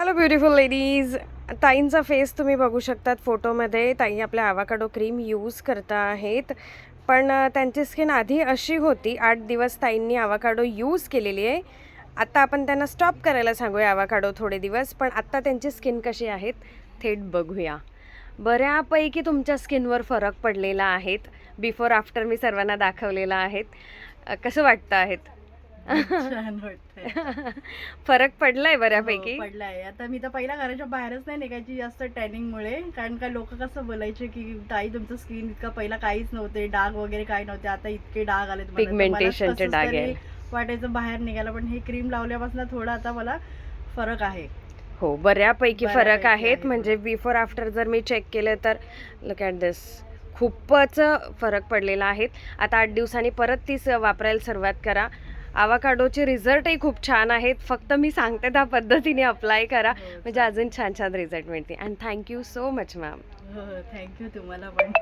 Hello beautiful ladies, ताईंचा face तुम्ही बघू शकतात फोटोमध्ये. ताई आपल्या ॲव्होकाडो क्रीम यूज करता आहेत, पण त्यांची स्किन आधी अशी होती. 8 दिवस ताईंनी ॲव्होकाडो यूज केलेली आहे. आता आपण त्यांना स्टॉप करायला सांगूया ॲव्होकाडो थोडे दिवस, पण आत्ता त्यांची स्किन कशी आहेत थेट बघूया. बऱ्यापैकी तुमच्या स्किनवर फरक पडलेला आहेत. बिफोर आफ्टर मी सर्वांना दाखवलेला आहेत. कसं वाटतं आहेत? छान वाटतंय. फरक पडलाय बऱ्यापैकी. हो, पडलाय. आता मी तर पहिला घराच्या बाहेरच नाही निघायची जास्त टॅनिंगमुळे, कारण का लोक कसं बोलायचे की ताई तुमचं स्किन इतका पहिला काहीच नव्हते, डाग वगैरे काही नव्हते, आता इतके डाग आलेत. पिगमेंटेशनचे डाग आहे. वाटायचं बाहेर निघायला, पण हे क्रीम लावल्यापासून थोडा आता मला फरक आहे. हो, बऱ्यापैकी फरक बऱ्यापैकी आहेत. आहे म्हणजे बिफोर आफ्टर जर मी चेक केलं तर लुक ॲट दिस, खूपच फरक पडलेला आहे. आता 8 दिवसांनी परत तीच वापरायला सुरुवात करा. ॲव्होकाडोचे रिझल्टही खूप छान आहेत. फक्त मी सांगते त्या पद्धतीने अप्लाय करा, म्हणजे अजून छान छान रिझल्ट मिळते. And thank you so much ma'am. हो, थँक्यू तुम्हाला पण.